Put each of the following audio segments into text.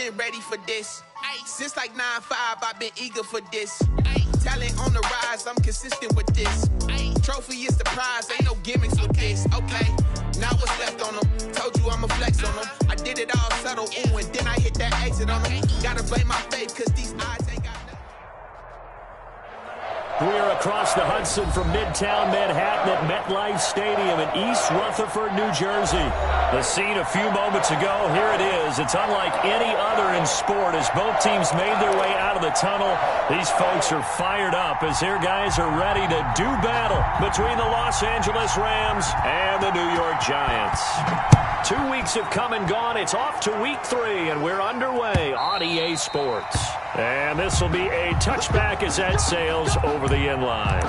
been ready for this. Since like 9-5, I've been eager for this. Talent on the rise, I'm consistent with this. Trophy is the prize, ain't no gimmicks with this. Okay, now what's left on them? Told you I'ma flex on them. I did it all subtle, ooh, and then I hit that exit on them. Gotta blame my faith, cause these eyes ain't got nothing. We are across the Hudson from Midtown Manhattan at MetLife Stadium in East Rutherford, New Jersey. The scene a few moments ago, here it is. It's unlike any other in sport as both teams made their way out of the tunnel. These folks are fired up as their guys are ready to do battle between the Los Angeles Rams and the New York Giants. 2 weeks have come and gone. It's off to week 3, and we're underway on EA Sports. And this will be a touchback as that sails over the end line.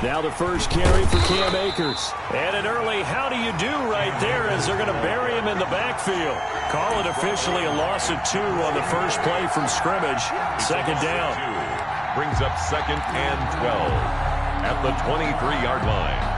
Now the first carry for Cam Akers. And an early how do you do right there as they're going to bury him in the backfield. Call it officially a loss of 2 on the first play from scrimmage. Second down. Brings up 2nd and 12 at the 23-yard line.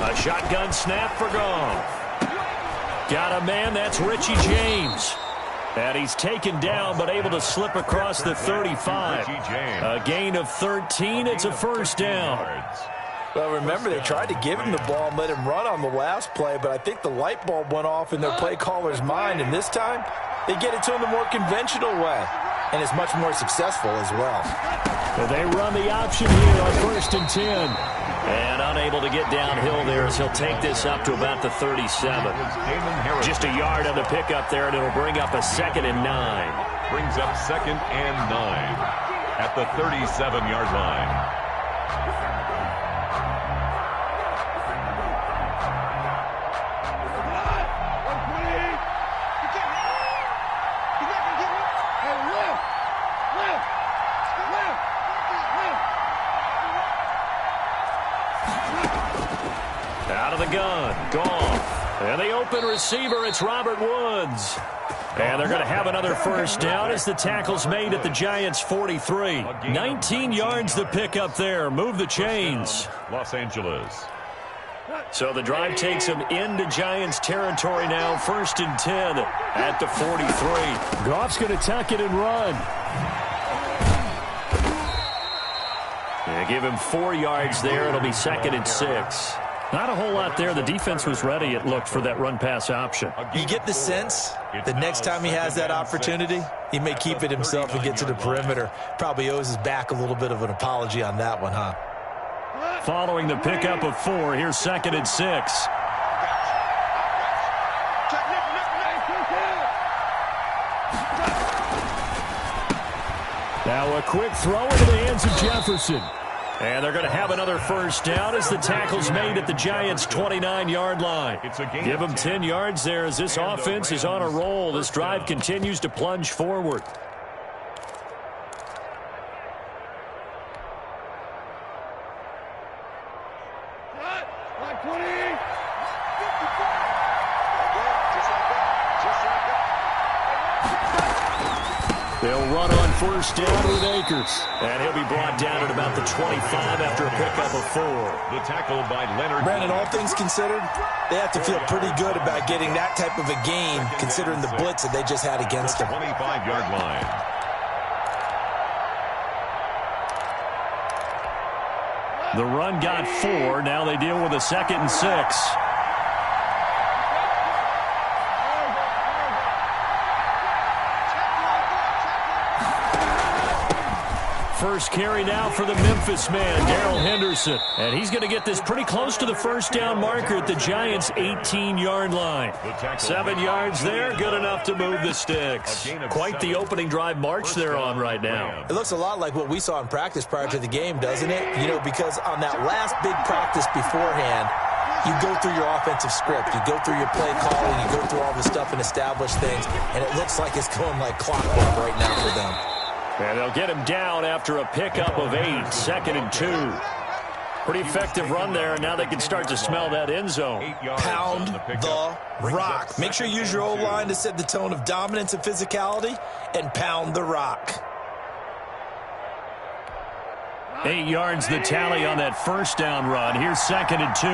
A shotgun snap for Goff. Got a man, that's Richie James. And he's taken down but able to slip across the 35. A gain of 13. It's a first down. Well, remember, they tried to give him the ball and let him run on the last play, but I think the light bulb went off in their play caller's mind, and this time they get it to him the more conventional way, and it's much more successful as well. Well, they run the option here on 1st and 10. And unable to get downhill there as he'll take this up to about the 37. Just a yard on the pickup there, and it'll bring up a 2nd and 9. Brings up 2nd and 9 at the 37-yard line. Out of the gun, Goff. And the open receiver, it's Robert Woods. And they're going to have another first down as the tackle's made at the Giants' 43. 19 yards to pick up there. Move the chains. Los Angeles. So the drive takes them into Giants territory now. 1st and 10 at the 43. Goff's going to tuck it and run. They give him 4 yards there. It'll be 2nd and 6. Not a whole lot there. The defense was ready, it looked, for that run-pass option. You get the sense that next time he has that opportunity, he may keep it himself and get to the perimeter. Probably owes his back a little bit of an apology on that one, huh? Following the pickup of 4, here's 2nd and 6. Now a quick throw into the hands of Jefferson. And they're going to have another first down as the tackle's made at the Giants' 29-yard line. Give them 10 yards there as this offense is on a roll. This drive continues to plunge forward. They'll run on first down with Akers. And he'll be brought down at about the 25 after a pickup of 4. The tackle by Leonard. Brandon, all things considered, they have to feel pretty good about getting that type of a gain, considering the blitz that they just had against them. 25-yard line. The run got 4. Now they deal with a 2nd and 6. first carry now for the Memphis man, Darrell Henderson. And he's going to get this pretty close to the first down marker at the Giants' 18-yard line. 7 yards there, good enough to move the sticks. Quite the opening drive march they're on right now. It looks a lot like what we saw in practice prior to the game, doesn't it? You know, because on that last big practice beforehand, you go through your offensive script, you go through your play calling, you go through all the stuff and establish things, and it looks like it's going like clockwork right now for them. And they'll get him down after a pickup of 8, 2nd and 2. Pretty effective run there, and now they can start to smell that end zone. Pound the rock. Make sure you use your O-line to set the tone of dominance and physicality, and pound the rock. 8 yards the tally on that first down run. Here's 2nd and 2.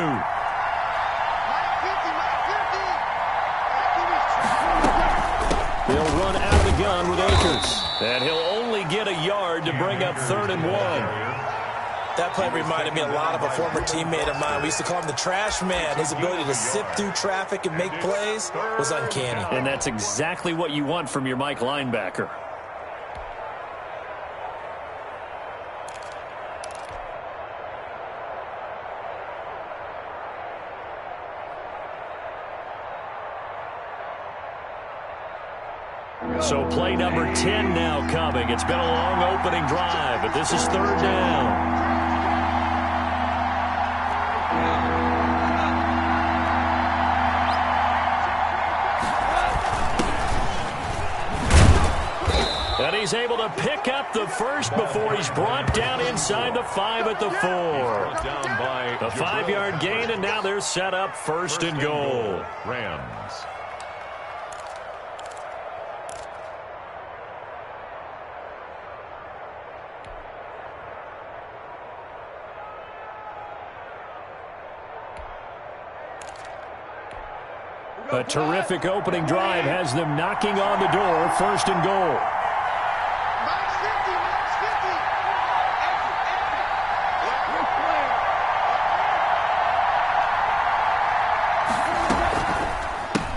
They'll run out of the gun with Akers. And he'll only get a yard to bring up 3rd and 1. That play reminded me a lot of a former teammate of mine. We used to call him the trash man. His ability to sift through traffic and make plays was uncanny. And that's exactly what you want from your Mike linebacker. So play number 10 now coming. It's been a long opening drive, but this is 3rd down. And he's able to pick up the first before he's brought down inside the 5 at the 4. The 5-yard gain, and now they're set up 1st and goal. Rams. A terrific opening drive has them knocking on the door, 1st and goal.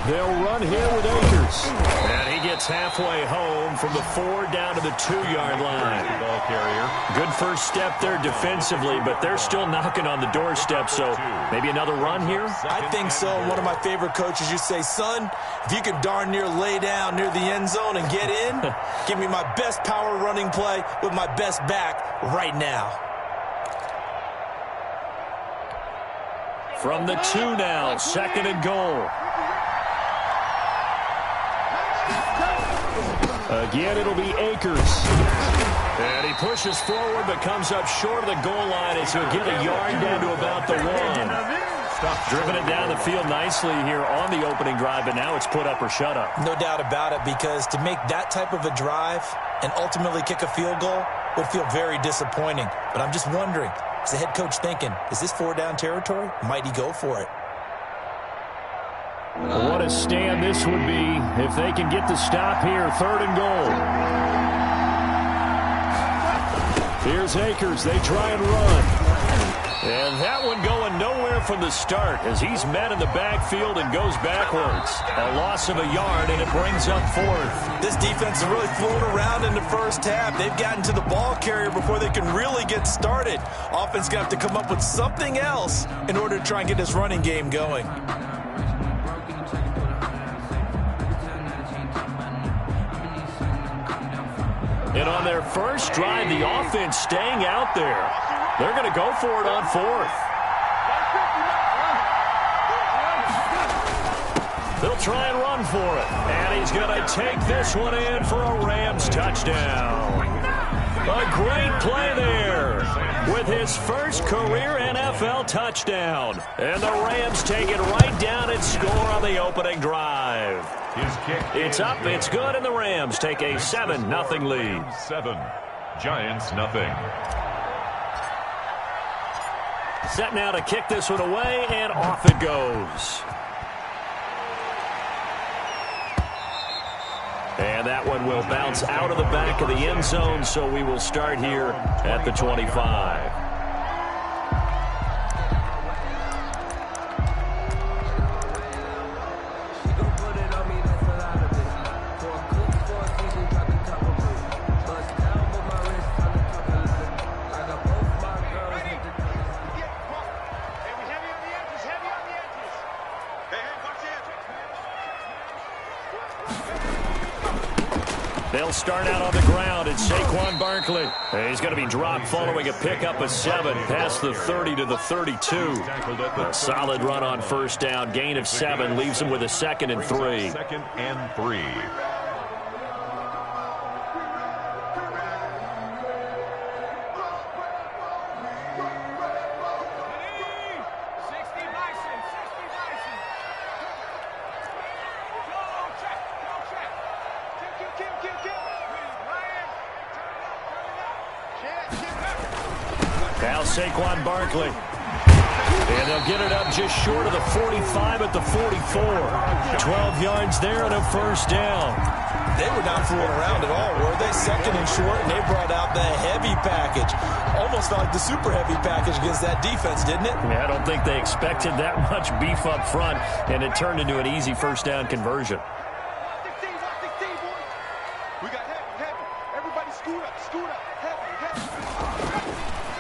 They'll run here with Akers. And he gets halfway home from the 4 down to the 2-yard line. Ball carrier. Good first step there defensively, but they're still knocking on the doorstep, so maybe another run here? I think so. One of my favorite coaches used to say, son, if you can darn near lay down near the end zone and get in, give me my best power running play with my best back right now. From the 2 now, 2nd and goal. Again, it'll be Akers. And he pushes forward but comes up short of the goal line as he'll get a yard down to about the 1. Driven it down the field nicely here on the opening drive, but now it's put up or shut up. No doubt about it, because to make that type of a drive and ultimately kick a field goal would feel very disappointing. But I'm just wondering, is the head coach thinking, is this 4-down territory? Might he go for it? What a stand this would be if they can get the stop here. 3rd and goal. Here's Akers. They try and run. And that one going nowhere from the start as he's met in the backfield and goes backwards. A loss of a yard, and it brings up 4th. This defense is really flown around in the first half. They've gotten to the ball carrier before they can really get started. Offense going to have to come up with something else in order to try and get this running game going. And on their first drive, the offense staying out there. They're going to go for it on 4th. They'll try and run for it. And he's going to take this one in for a Rams touchdown. A great play there with his first career NFL touchdown. And the Rams take it right down and score on the opening drive. His kick. It's up, it's good, and the Rams take a 7-0 lead. 7. Giants nothing. Set now to kick this one away, and off it goes. And that one will bounce out of the back of the end zone, so we will start here at the 25. They'll start out on the ground. It's Saquon Barkley. He's going to be dropped following a pickup of 7 past the 30 to the 32. A solid run on first down. Gain of 7 leaves him with a 2nd and 3. 2nd and 3. Now Saquon Barkley. And they'll get it up just short of the 45 at the 44. 12 yards there and a first down. They were not fooling around at all, were they? 2nd and short, and they brought out the heavy package. Almost felt like the super heavy package against that defense, didn't it? Yeah, I don't think they expected that much beef up front, and it turned into an easy first down conversion.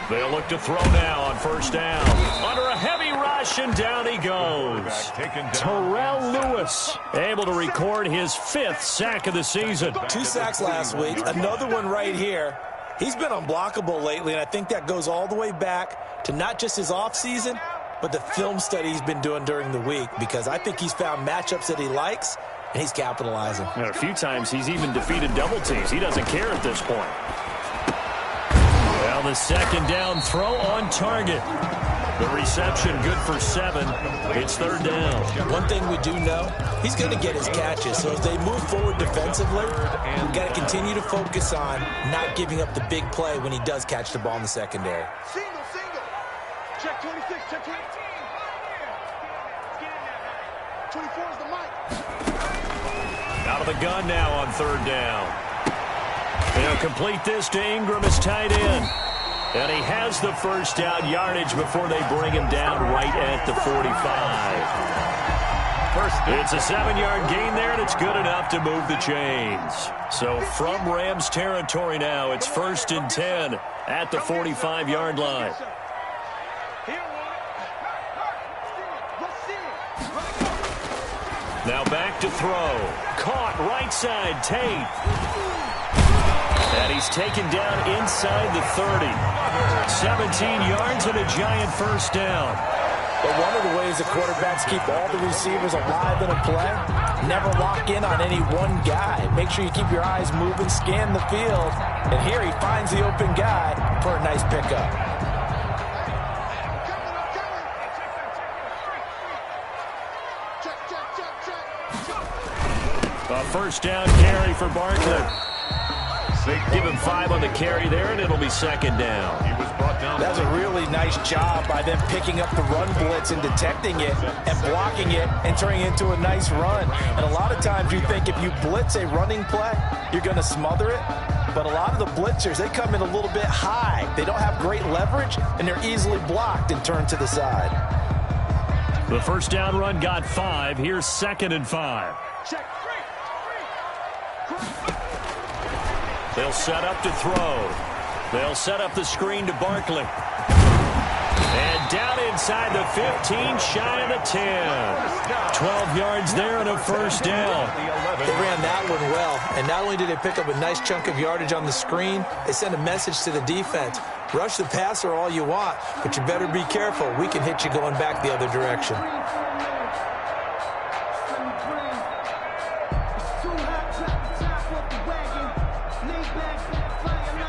They'll look to throw now on first down. Under a heavy rush, and down he goes. Terrell Lewis able to record his 5th sack of the season. 2 sacks last week, another one right here. He's been unblockable lately, and I think that goes all the way back to not just his offseason, but the film study he's been doing during the week, because I think he's found matchups that he likes, and he's capitalizing. And a few times he's even defeated double teams. He doesn't care at this point. Well, the 2nd down throw on target. The reception good for 7. It's 3rd down. One thing we do know, he's going to get his catches. So as they move forward defensively, we've got to continue to focus on not giving up the big play when he does catch the ball in the secondary. Single. Check 26, check 20. 24 is the mic. Out of the gun now on 3rd down. They'll complete this to Ingram as tight end. And he has the first down yardage before they bring him down right at the 45. It's a 7-yard gain there, and it's good enough to move the chains. So from Rams territory now, it's 1st and 10 at the 45-yard line. Now back to throw. Caught right side, Tate. And he's taken down inside the 30. 17 yards and a giant first down. But one of the ways the quarterbacks keep all the receivers alive in a play, never lock in on any one guy. Make sure you keep your eyes moving, scan the field. And here he finds the open guy for a nice pickup. A first down carry for Barkley. Give him 5 on the carry there, and it'll be 2nd down. That was a really nice job by them picking up the run blitz and detecting it and blocking it and turning it into a nice run. And a lot of times you think if you blitz a running play, you're going to smother it. But a lot of the blitzers, they come in a little bit high. They don't have great leverage, and they're easily blocked and turned to the side. The first down run got 5. Here's 2nd and 5. They'll set up to throw. They'll set up the screen to Barkley. And down inside the 15, shy of the 10. 12 yards there and a first down. They ran that one well. And not only did they pick up a nice chunk of yardage on the screen, they sent a message to the defense. Rush the passer all you want, but you better be careful. We can hit you going back the other direction.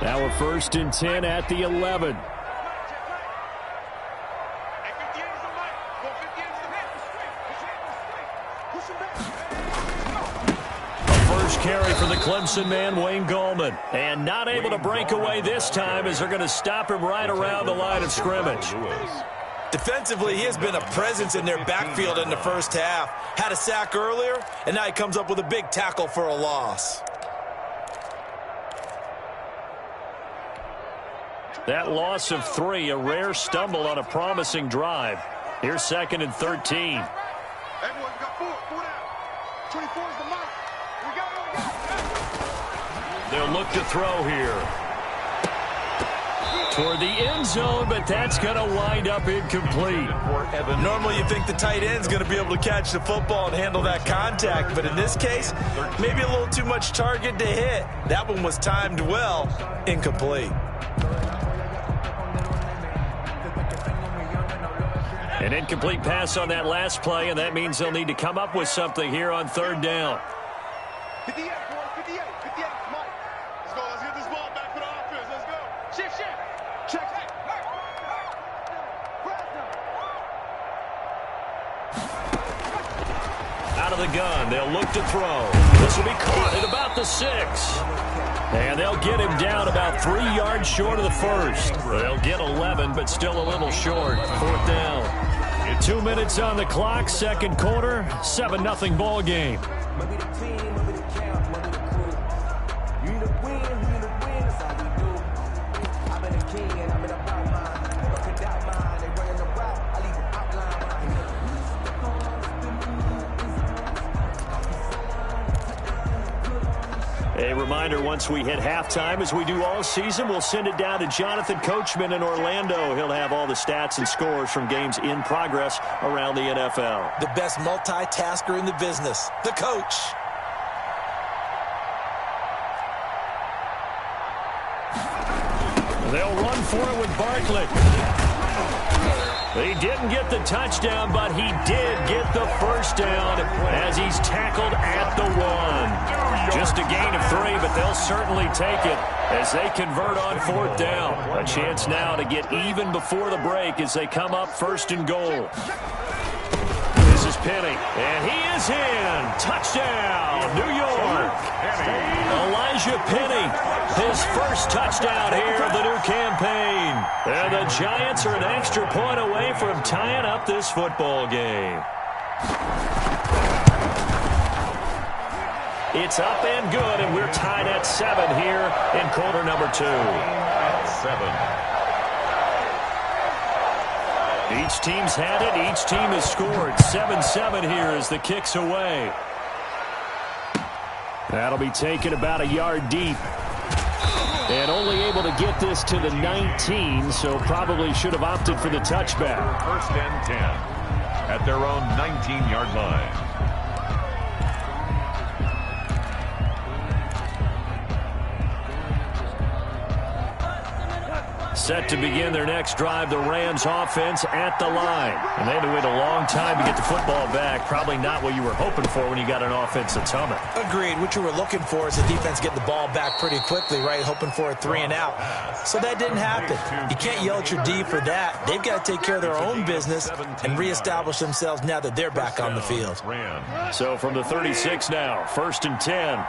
Now a 1st and 10 at the 11. A first carry for the Clemson man, Wayne Gallman. And not able to break away this time as they're going to stop him right around the line of scrimmage. Defensively, he has been a presence in their backfield in the first half. Had a sack earlier, and now he comes up with a big tackle for a loss. That loss of 3, a rare stumble on a promising drive. Here's 2nd and 13. Everyone got 4 down. 24 is the mic. We got it. They'll look to throw here. toward the end zone, but that's going to wind up incomplete. Normally you think the tight end's going to be able to catch the football and handle that contact, but in this case, maybe a little too much target to hit. That one was timed well, incomplete. An incomplete pass on that last play, and that means they'll need to come up with something here on third down. 58, boy, 58, 58, Mike. Let's go, let's get this ball back for the offense. Let's go. Shift. Check. Out of the gun, they'll look to throw. This will be caught at about the 6. And they'll get him down about 3 yards short of the first. They'll get 11, but still a little short. Fourth down. 2 minutes on the clock, second quarter, 7-0 ball game. A reminder, once we hit halftime, as we do all season, we'll send it down to Jonathan Coachman in Orlando. He'll have all the stats and scores from games in progress around the NFL. The best multitasker in the business, the coach. They'll run for it with Barkley. He didn't get the touchdown, but he did get the first down as he's tackled at the 1. Just a gain of 3, but they'll certainly take it as they convert on fourth down. A chance now to get even before the break as they come up first and goal. This is Penny, and he is in. Touchdown, New York. Elijah Penny, his first touchdown here of the new campaign. And the Giants are an extra point away from tying up this football game. It's up and good, and we're tied at 7 here in quarter number 2. At 7. Each team's had it. Each team has scored. 7-7 here as the kick's away. That'll be taken about a yard deep. And only able to get this to the 19, so probably should have opted for the touchback. First and 10 at their own 19-yard line. Set to begin their next drive, the Rams offense at the line. And they had to wait a long time to get the football back. Probably not what you were hoping for when you got an offense that's humming. Agreed. What you were looking for is the defense getting the ball back pretty quickly, right? Hoping for a 3 and out. So that didn't happen. You can't yell at your D for that. They've got to take care of their own business and reestablish themselves now that they're back on the field. So from the 36 now, first and 10.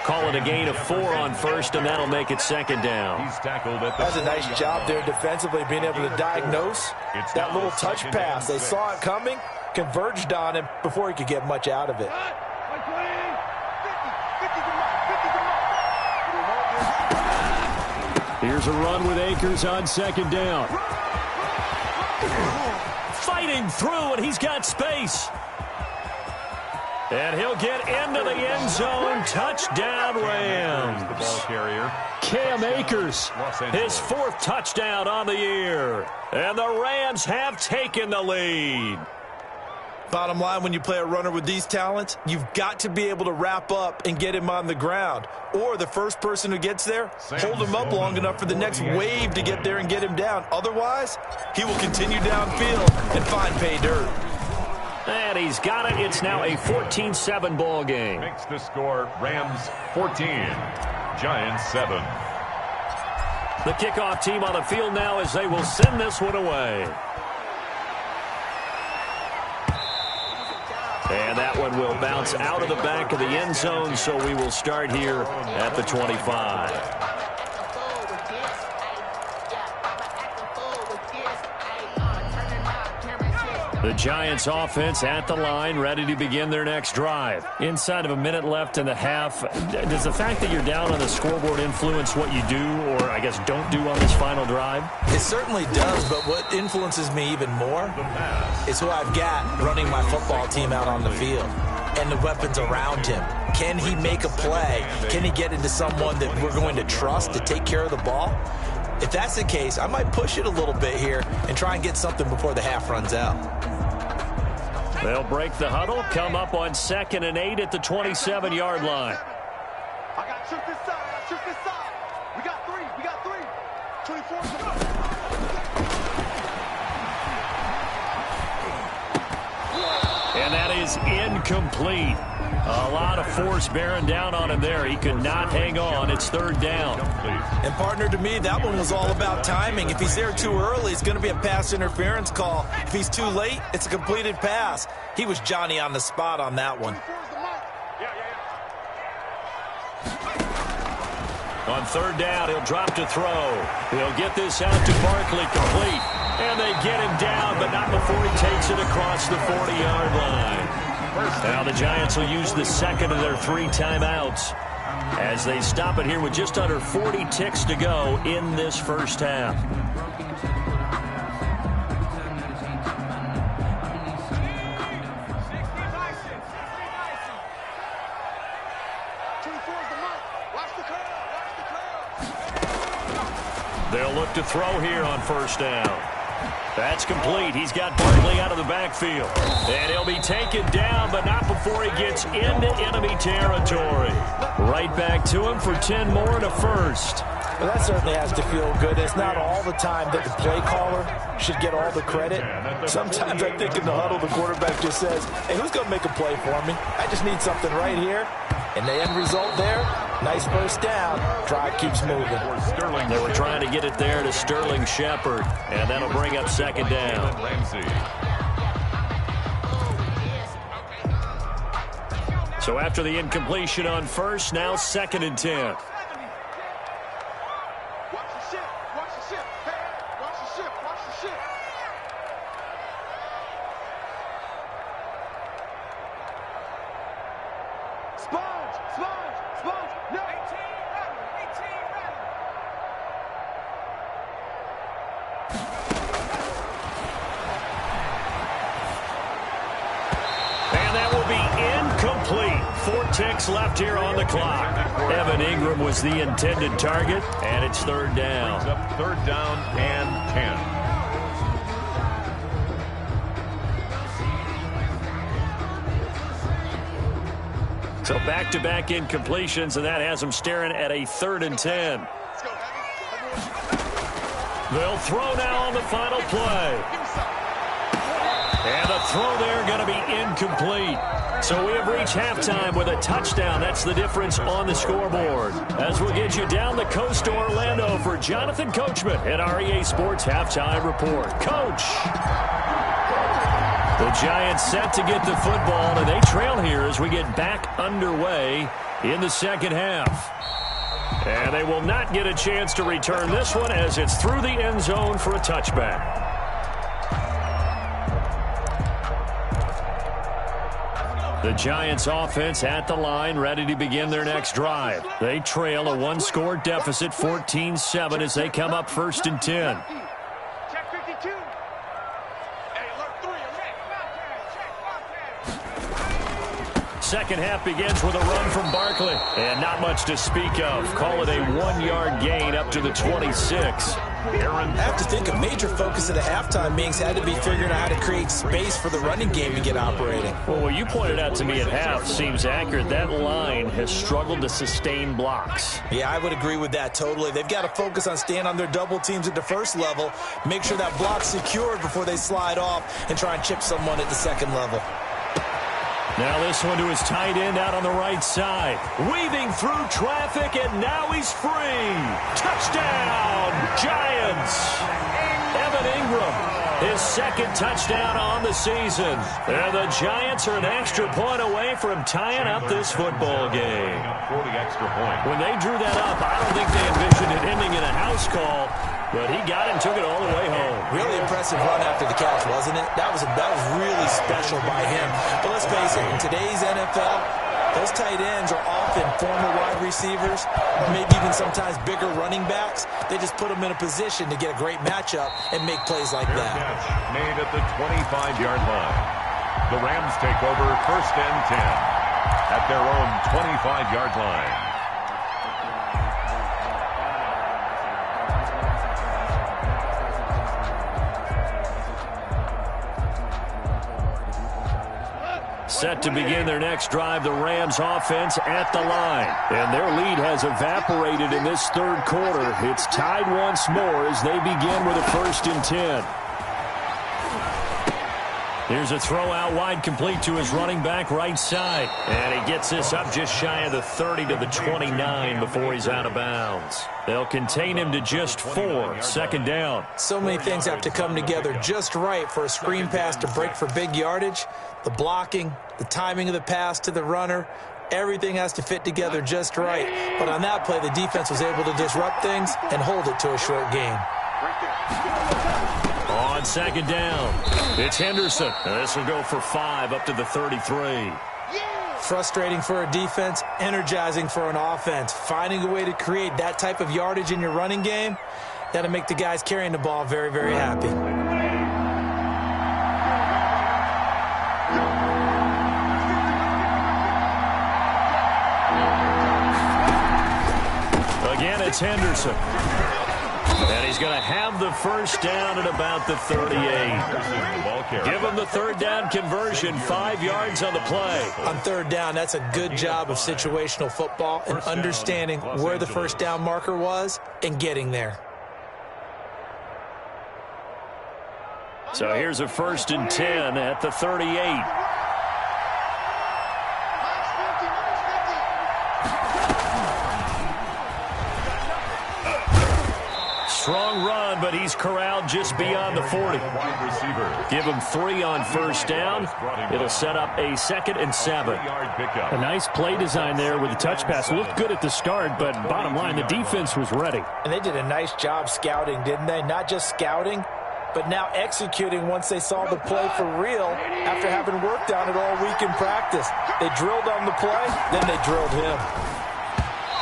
Call it a gain of 4 on first, and that'll make it second down. He's tackled at the That's a nice job there defensively, being able to diagnose that little touch pass. They saw it coming, converged on him before he could get much out of it. Here's a run with Akers on second down. Fighting through, and he's got space. And he'll get into the end zone. Touchdown, Rams. The ball carrier. Cam Akers, his 4th touchdown on the year. And the Rams have taken the lead. Bottom line, when you play a runner with these talents, you've got to be able to wrap up and get him on the ground. Or the first person who gets there, hold him up long enough for the next wave to get there and get him down. Otherwise, he will continue downfield and find pay dirt. And he's got it. It's now a 14-7 ball game. Makes the score Rams 14, Giants 7. The kickoff team on the field now as they will send this one away. And that one will bounce out of the back of the end zone, so we will start here at the 25. The Giants offense at the line, ready to begin their next drive. Inside of a minute left in the half, does the fact that you're down on the scoreboard influence what you do, or I guess don't do on this final drive? It certainly does, but what influences me even more is who I've got running my football team out on the field and the weapons around him. Can he make a play? Can he get into someone that we're going to trust to take care of the ball? If that's the case, I might push it a little bit here and try and get something before the half runs out. They'll break the huddle, come up on 2nd and 8 at the 27-yard line. I got trick this side. I got trick this side. We got three. We got three. 24. And that is incomplete. A lot of force bearing down on him there. He could not hang on. It's 3rd down. And, partner, to me, that one was all about timing. If he's there too early, it's going to be a pass interference call. If he's too late, it's a completed pass. He was Johnny on the spot on that one. On 3rd down, he'll drop to throw. He'll get this out to Barkley, complete. And they get him down, but not before he takes it across the 40-yard line. Now the Giants will use the second of their 3 timeouts as they stop it here with just under 40 ticks to go in this first half. They'll look to throw here on 1st down. That's complete. He's got Barkley out of the backfield. And he'll be taken down, but not before he gets into enemy territory. Right back to him for 10 more and a first. Well, that certainly has to feel good. It's not all the time that the play caller should get all the credit. Sometimes I think in the huddle, the quarterback just says, hey, who's going to make a play for me? I just need something right here. And the end result there, nice first down. Drive keeps moving. They were trying to get it there to Sterling Shepard, and that'll bring up 2nd down. So after the incompletion on 1st, now 2nd and 10. Ticks left here on the clock. Evan Ingram was the intended target, and it's 3rd down. 3rd down and 10. So back-to-back incompletions, and that has them staring at a 3rd and 10. They'll throw now on the final play. And the throw there going to be incomplete. So we have reached halftime with a touchdown. That's the difference on the scoreboard. As we'll get you down the coast to Orlando for Jonathan Coachman at REA Sports Halftime Report. Coach! The Giants set to get the football, and they trail here as we get back underway in the 2nd half. And they will not get a chance to return this one as it's through the end zone for a touchback. The Giants offense at the line, ready to begin their next drive. They trail a 1-score deficit, 14-7, as they come up 1st and 10. Check 52. Hey, alert 3, alert. Second half begins with a run from Barkley. And not much to speak of. Call it a 1-yard gain up to the 26. I have to think a major focus of the halftime meetings had to be figuring out how to create space for the running game to get operating. Well, what you pointed out to me at half seems accurate. That line has struggled to sustain blocks. Yeah, I would agree with that totally. They've got to focus on staying on their double teams at the first level, make sure that block's secured before they slide off and try and chip someone at the second level. Now this one to his tight end out on the right side. Weaving through traffic, and now he's free. Touchdown, Giants. Evan Ingram, his 2nd touchdown on the season. And the Giants are an extra point away from tying up this football game. 40 extra points. When they drew that up, I don't think they envisioned it ending in a house call. but he got it and took it all the way home. Really impressive run after the catch, wasn't it? That was really special by him. But let's face it, in today's NFL, those tight ends are often former wide receivers, maybe even sometimes bigger running backs. They just put them in a position to get a great matchup and make plays like that. Catch made at the 25-yard line. The Rams take over 1st and 10 at their own 25-yard line. Set to begin their next drive, the Rams offense at the line. And their lead has evaporated in this third quarter. It's tied once more as they begin with a 1st and 10. Here's a throw out wide, complete to his running back right side. And he gets this up just shy of the 30 to the 29 before he's out of bounds. They'll contain him to just 4, 2nd down. So many things have to come together just right for a screen pass to break for big yardage. The blocking, the timing of the pass to the runner, everything has to fit together just right. But on that play, the defense was able to disrupt things and hold it to a short gain. On 2nd down, it's Henderson. This will go for 5 up to the 33. Frustrating for a defense, energizing for an offense. Finding a way to create that type of yardage in your running game, that'll make the guys carrying the ball very, very happy. Again, it's Henderson. And he's going to have the 1st down at about the 38. Give him the 3rd down conversion, 5 yards on the play. On 3rd down, that's a good job of situational football and understanding where the 1st down marker was and getting there. So here's a 1st and 10 at the 38. Strong run, but he's corralled just beyond the 40. Give him 3 on 1st down. It'll set up a 2nd and 7. A nice play design there with the touch pass. Looked good at the start, but bottom line, the defense was ready. And they did a nice job scouting, didn't they? Not just scouting, but now executing once they saw the play for real after having worked on it all week in practice. They drilled on the play, then they drilled him.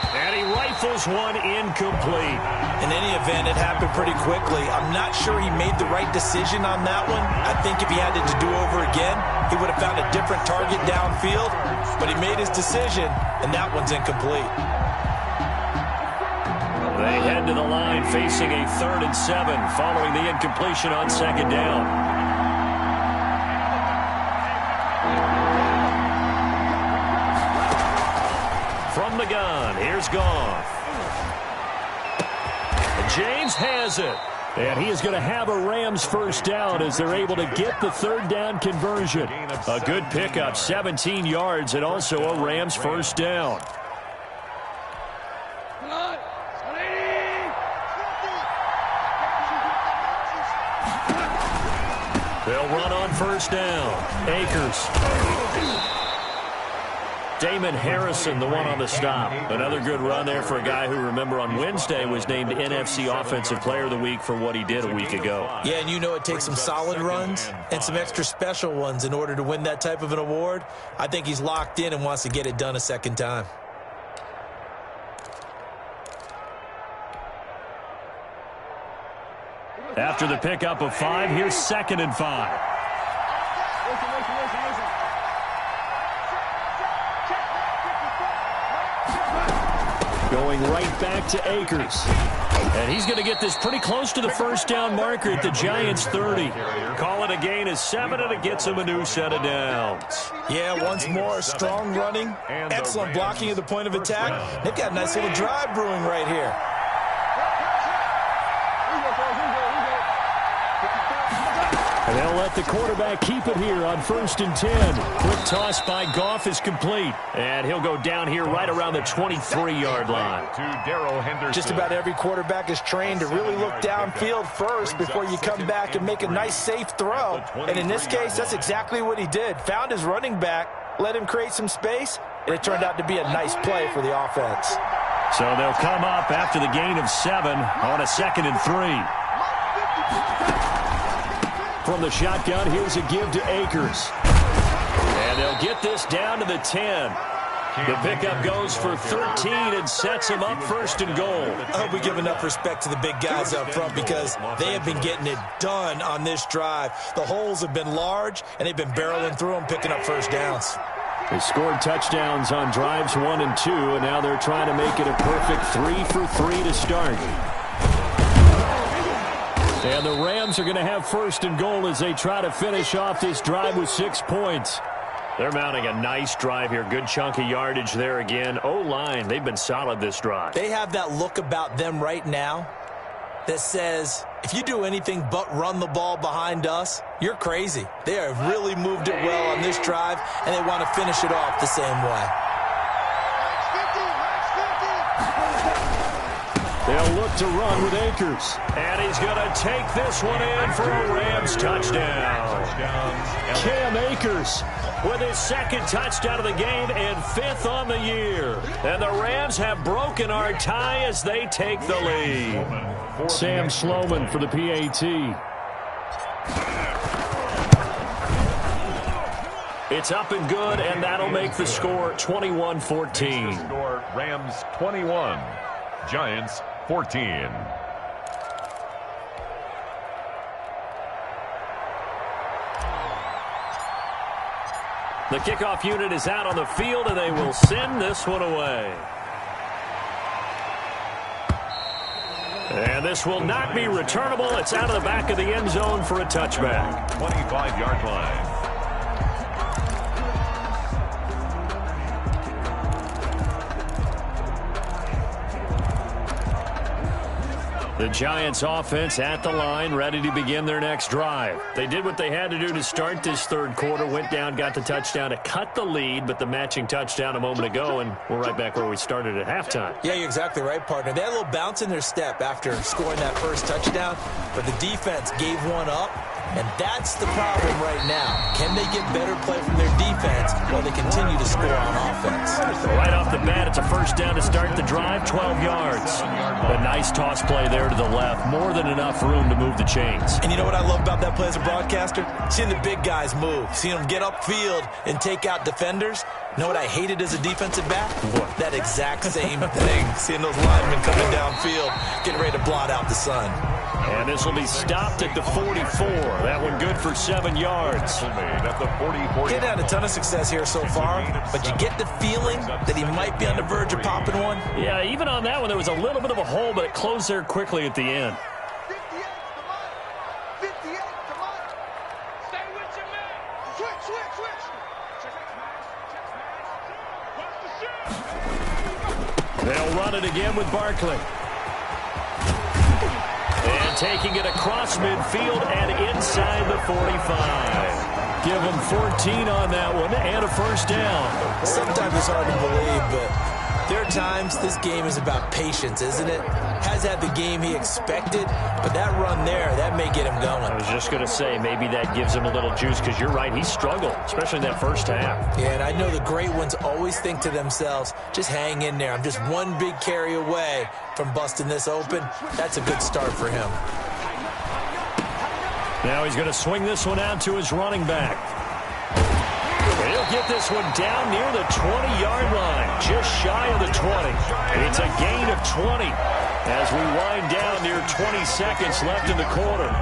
And he rifles one incomplete. In any event, it happened pretty quickly. I'm not sure he made the right decision on that one. I think if he had it to do over again, he would have found a different target downfield. But he made his decision, and that one's incomplete. They head to the line facing a 3rd and 7 following the incompletion on 2nd down. From the gun, here's Goff. James has it. And he is going to have a Rams 1st down as they're able to get the 3rd down conversion. A good pickup, 17 yards, and also a Rams 1st down. They'll run on 1st down. Akers. Damon Harrison, the one on the stop. Another good run there for a guy who, remember, on Wednesday was named NFC Offensive Player of the Week for what he did a week ago. Yeah, and you know it takes some solid runs and some extra special ones in order to win that type of an award. I think he's locked in and wants to get it done a 2nd time. After the pickup of 5, here's 2nd and 5. Going right back to Akers. And he's going to get this pretty close to the 1st down marker at the Giants' 30. Call it a gain of 7, and it gets him a new set of downs. Yeah, once more, strong running, excellent blocking at the point of attack. They've got a nice little drive brewing right here. And they'll let the quarterback keep it here on 1st and 10. Quick toss by Goff is complete. And he'll go down here right around the 23-yard line. Just about every quarterback is trained to really look downfield first before you come back and make a nice, safe throw. And in this case, that's exactly what he did. Found his running back, let him create some space, and it turned out to be a nice play for the offense. So they'll come up after the gain of 7 on a 2nd and 3. From the shotgun, here's a give to Akers. And they'll get this down to the 10. The pickup goes for 13 and sets him up 1st and goal. I hope we give enough respect to the big guys up front because they have been getting it done on this drive. The holes have been large, and they've been barreling through them, picking up first downs. They scored touchdowns on drives 1 and 2, and now they're trying to make it a perfect 3 for 3 to start. And the Rams are going to have 1st and goal as they try to finish off this drive with 6 points. They're mounting a nice drive here. Good chunk of yardage there again. O-line, they've been solid this drive. They have that look about them right now that says, if you do anything but run the ball behind us, you're crazy. They have really moved it well on this drive, and they want to finish it off the same way. They'll look to run with Akers. And he's going to take this one in for a Rams touchdown. Cam Akers with his 2nd touchdown of the game and 5th on the year. And the Rams have broken our tie as they take the lead. Sam Sloman for the PAT. It's up and good, and that'll make the score 21-14. Score Rams 21, Giants 14. The kickoff unit is out on the field, and they will send this one away. And this will not be returnable. It's out of the back of the end zone for a touchback. 25-yard line. The Giants offense at the line, ready to begin their next drive. They did what they had to do to start this 3rd quarter, went down, got the touchdown to cut the lead, but the matching touchdown a moment ago, and we're right back where we started at halftime. Yeah, you're exactly right, partner. They had a little bounce in their step after scoring that 1st touchdown, but the defense gave one up, and that's the problem right now. Can they get better play from their defense while they continue to score on offense? Right off the bat, it's a 1st down to start the drive, 12 yards. A nice toss play there to the left. More than enough room to move the chains. And you know what I love about that play as a broadcaster? Seeing the big guys move. Seeing them get upfield and take out defenders. You know what I hated as a defensive back? What? That exact same thing. Seeing those linemen coming downfield, getting ready to blot out the sun. And this will be stopped at the 44. That one good for 7 yards. He's had a ton of success here so far, but you get the feeling that he might be on the verge of popping one. Yeah, even on that one, there was a little bit of a hole, but it closed there quickly at the end. 58 to Mike. Stay with your man. Switch. They'll run it again with Barkley. And taking it across midfield and inside the 45. Give him 14 on that one and a 1st down. Sometimes it's hard to believe, but there are times this game is about patience, isn't it? Has had the game he expected, but that run there, that may get him going. I was just going to say, maybe that gives him a little juice, because you're right, he struggled, especially in that 1st half. Yeah, and I know the great ones always think to themselves, just hang in there. I'm just one big carry away from busting this open. That's a good start for him. Now he's going to swing this one out to his running back. He'll get this one down near the 20-yard line, just shy of the 20. It's a gain of 20 as we wind down near 20 seconds left in the quarter.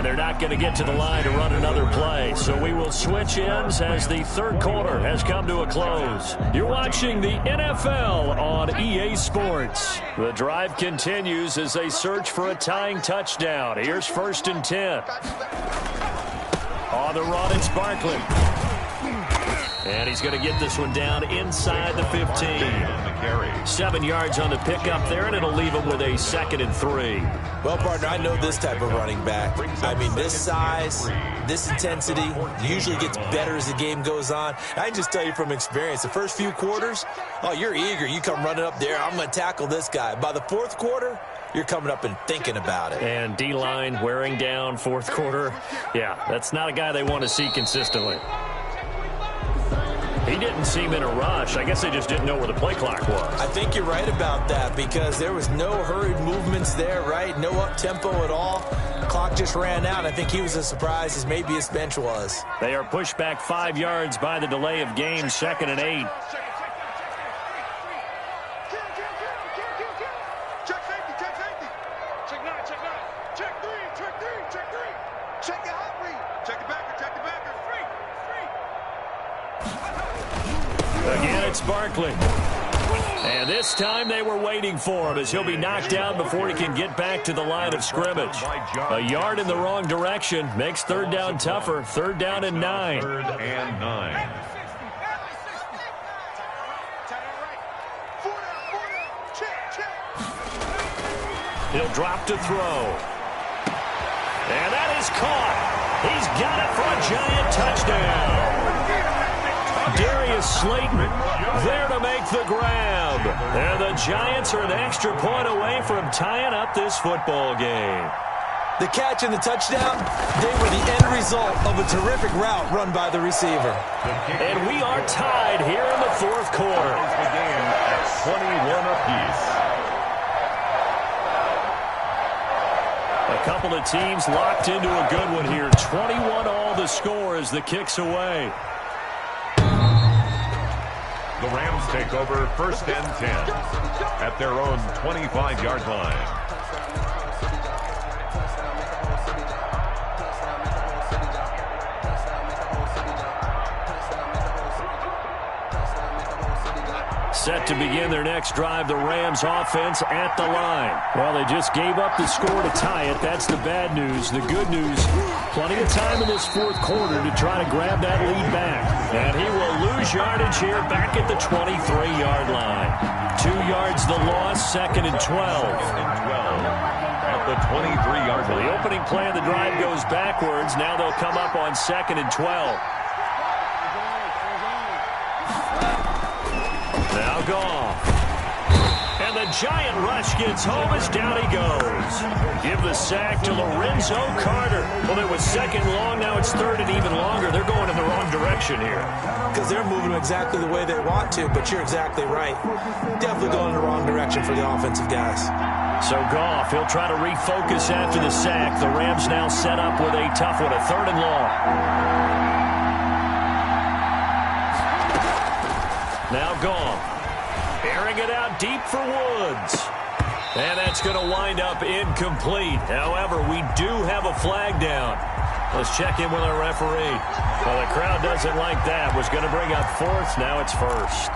They're not going to get to the line to run another play, so we will switch ends as the 3rd quarter has come to a close. You're watching the NFL on EA Sports. The drive continues as they search for a tying touchdown. Here's 1st and 10. On the run, it's Barkley. And he's going to get this one down inside the 15. 7 yards on the pickup there, and it'll leave him with a 2nd and 3. Well, partner, I know this type of running back. I mean, this size, this intensity usually gets better as the game goes on. I can just tell you from experience, the first few quarters, oh, you're eager. You come running up there, I'm going to tackle this guy. By the fourth quarter, you're coming up and thinking about it. And D-line wearing down fourth quarter. Yeah, that's not a guy they want to see consistently. He didn't seem in a rush. I guess they just didn't know where the play clock was. I think you're right about that because there was no hurried movements there, right? No up-tempo at all. The clock just ran out. I think he was as surprised as maybe his bench was. They are pushed back 5 yards by the delay of game, 2nd and 8. Again, it's Barkley. And this time they were waiting for him as he'll be knocked down before he can get back to the line of scrimmage. A yard in the wrong direction makes 3rd down tougher. 3rd down and 9. 3rd and 9. He'll drop to throw. And that is caught. He's got it for a giant touchdown. Darius Slayton there to make the grab. And the Giants are an extra point away from tying up this football game. The catch and the touchdown, they were the end result of a terrific route run by the receiver. And we are tied here in the fourth quarter. The game at 21 apiece. A couple of teams locked into a good one here. 21 all the score as the kick's away. The Rams take over 1st and 10 at their own 25-yard line. Set to begin their next drive, the Rams offense at the line. Well, they just gave up the score to tie it. That's the bad news. The good news, plenty of time in this fourth quarter to try to grab that lead back. And he will lose yardage here back at the 23-yard line. 2 yards the loss, 2nd and 12. At the 23-yard line. The opening play of the drive goes backwards. Now they'll come up on 2nd and 12. Now Goff. And the giant rush gets home as down he goes. Give the sack to Lorenzo Carter. Well, it was 2nd long. Now it's 3rd and even longer. They're going in the wrong direction here. Because they're moving exactly the way they want to, but you're exactly right. Definitely going in the wrong direction for the offensive guys. So Goff, he'll try to refocus after the sack. The Rams now set up with a tough one, a 3rd and long. Now Goff. Airing it out deep for Woods. And that's going to wind up incomplete. However, we do have a flag down. Let's check in with our referee. Well, the crowd doesn't like that. Was going to bring up 4th. Now it's 1st.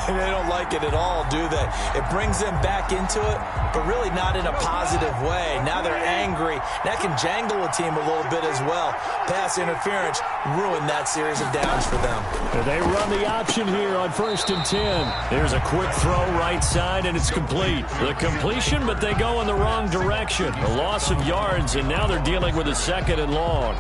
They don't like it at all, do they? It brings them back into it, but really not in a positive way. Now they're angry. That can jangle a team a little bit as well. Pass interference ruined that series of downs for them. They run the option here on 1st and 10. There's a quick throw right side, and it's complete. The completion, but they go in the wrong direction. A loss of yards, and now they're dealing with a 2nd and long.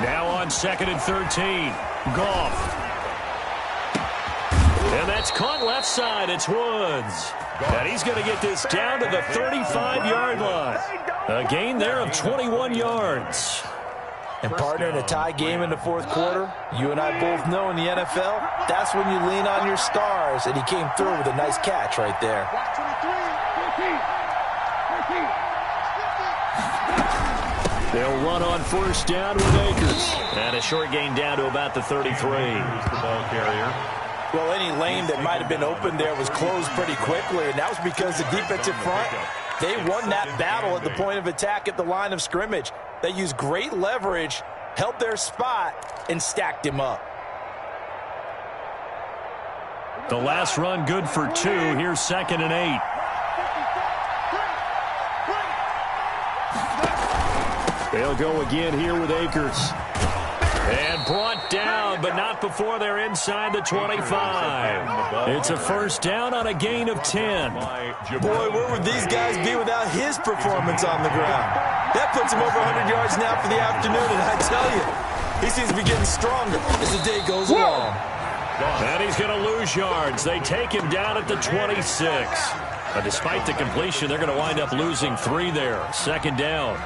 Now on 2nd and 13. Goff. And that's caught left side. It's Woods. And he's going to get this down to the 35-yard line. A gain there of 21 yards. And partner, in a tie game in the fourth quarter, you and I both know in the NFL, that's when you lean on your stars. And he came through with a nice catch right there. They'll run on 1st down with Akers. And a short gain down to about the 33. The ball carrier. Well, any lane that might have been open there was closed pretty quickly, and that was because the defensive front, They won that battle at the point of attack at the line of scrimmage. They used great leverage, held their spot, and stacked him up. The last run good for 2. Here's 2nd and 8. They'll go again here with Akers. And brought down, but not before they're inside the 25. It's a first down on a gain of 10. Boy, where would these guys be without his performance on the ground? That puts him over 100 yards now for the afternoon, and I tell you, he seems to be getting stronger as the day goes along. And he's going to lose yards. They take him down at the 26. But despite the completion, they're going to wind up losing 3 there. 2nd down.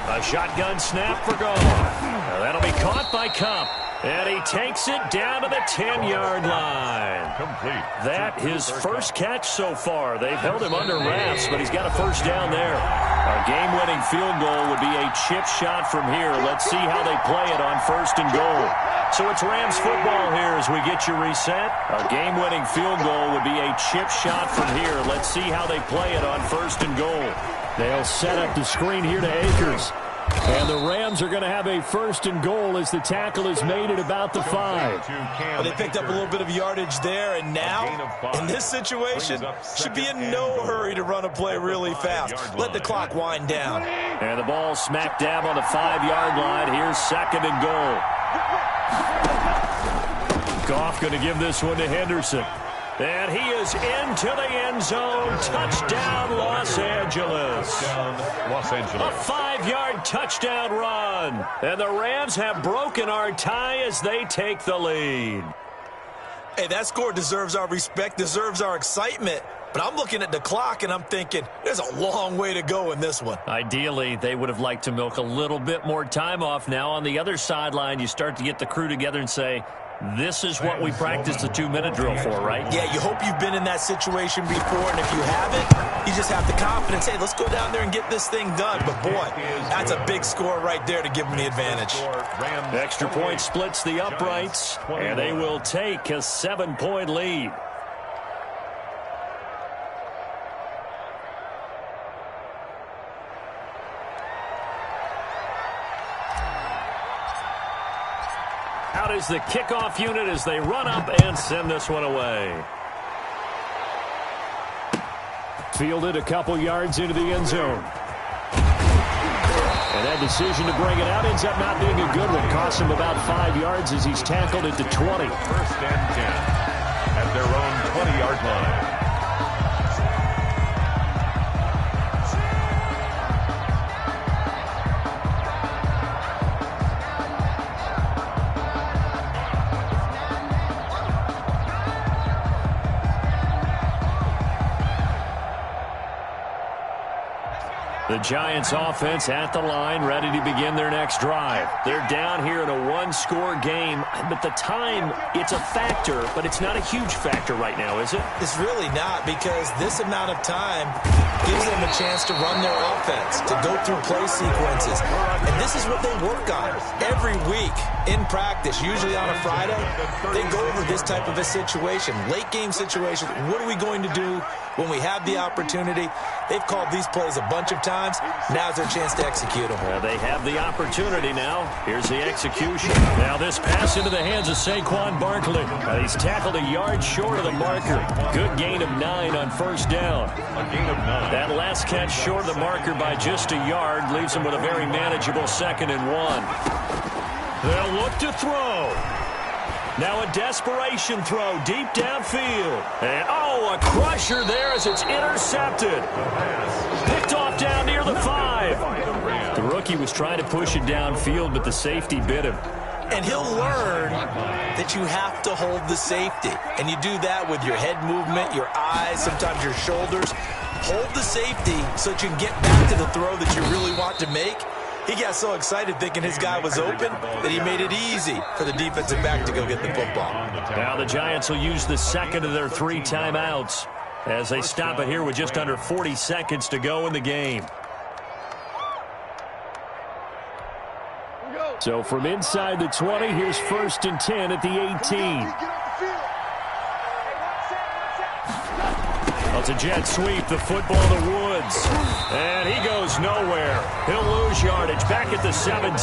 A shotgun snap for goal. Now that'll be caught by Cup. And he takes it down to the 10-yard line. Complete. That his first catch so far. They've held him under wraps, but he's got a first down there. A game-winning field goal would be a chip shot from here. Let's see how they play it on 1st and goal. So it's Rams football here as we get you reset. A game-winning field goal would be a chip shot from here. Let's see how they play it on 1st and goal. They'll set up the screen here to Akers. And the Rams are going to have a 1st and goal as the tackle is made at about the 5. Well, they picked up a little bit of yardage there, and now, in this situation, should be in no hurry to run a play really fast. Let the clock wind down. And the ball smack dab on the 5-yard line. Here's 2nd and goal. Goff going to give this one to Henderson. And he is into the end zone. Touchdown, Los Angeles. A 5-yard touchdown run. And the Rams have broken our tie as they take the lead. Hey, that score deserves our respect, deserves our excitement. But I'm looking at the clock, and I'm thinking, there's a long way to go in this one. Ideally, they would have liked to milk a little bit more time off. Now, on the other sideline, you start to get the crew together and say, this is what we practiced the 2-minute drill for, right? Yeah, you hope you've been in that situation before, and if you haven't, you just have the confidence, hey, let's go down there and get this thing done. But, boy, that's a big score right there to give them the advantage. Extra point splits the uprights, and they will take a 7-point lead. Out is the kickoff unit as they run up and send this one away. Fielded a couple yards into the end zone. And that decision to bring it out ends up not being a good one. Costs him about 5 yards as he's tackled at the 20. 1st and 10 at their own 20-yard line. The Giants offense at the line, ready to begin their next drive. They're down here in a 1-score game, but the time, it's a factor, but it's not a huge factor right now, is it? It's really not, because this amount of time gives them a chance to run their offense, to go through play sequences. And this is what they work on every week in practice, usually on a Friday. They go over this type of a situation, late-game situation. What are we going to do when we have the opportunity? They've called these plays a bunch of times. Now's their chance to execute them. Well, they have the opportunity now. Here's the execution. Now this pass into the hands of Saquon Barkley. He's tackled a yard short of the marker. Good gain of 9 on 1st down. A gain of 9. That last catch short of the marker by just a yard leaves him with a very manageable 2nd and 1. They'll look to throw. Now a desperation throw deep downfield. And, a crusher there as it's intercepted. Picked off down near the 5. The rookie was trying to push it downfield, but the safety bit him. And he'll learn that you have to hold the safety. And you do that with your head movement, your eyes, sometimes your shoulders. Hold the safety so that you can get back to the throw that you really want to make. He got so excited thinking his guy was open that he made it easy for the defensive back to go get the football. Now the Giants will use the 2nd of their 3 timeouts. as they stop it here with just under 40 seconds to go in the game. So from inside the 20, here's 1st and 10 at the 18. Well, it's a jet sweep, the football to Woods. And he goes nowhere. He'll lose yardage back at the 17.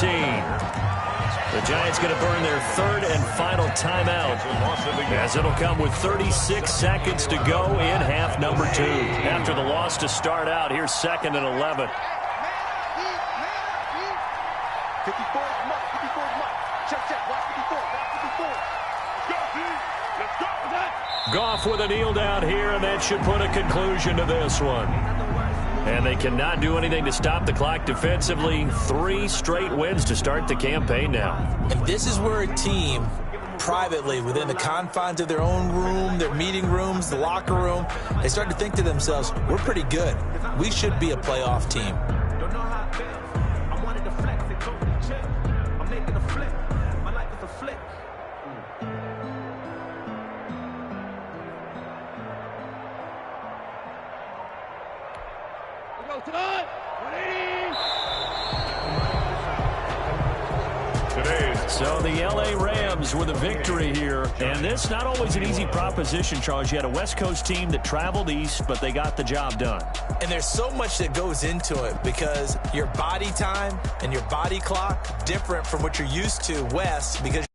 The Giants going to burn their 3rd and final timeout, as it'll come with 36 seconds to go in half number 2. After the loss to start out, here's 2nd and 11. 54 is Mike. 54 is Mike. Check. Watch 54. Let's go. Goff with a kneel down here, and that should put a conclusion to this one. And they cannot do anything to stop the clock defensively. 3 straight wins to start the campaign now. And this is where a team, privately, within the confines of their own room, their meeting rooms, the locker room, they start to think to themselves, we're pretty good. We should be a playoff team. So the L.A. Rams with a victory here. And this not always an easy proposition, Charles. You had a West Coast team that traveled east, but they got the job done. And there's so much that goes into it because your body time and your body clock different from what you're used to west because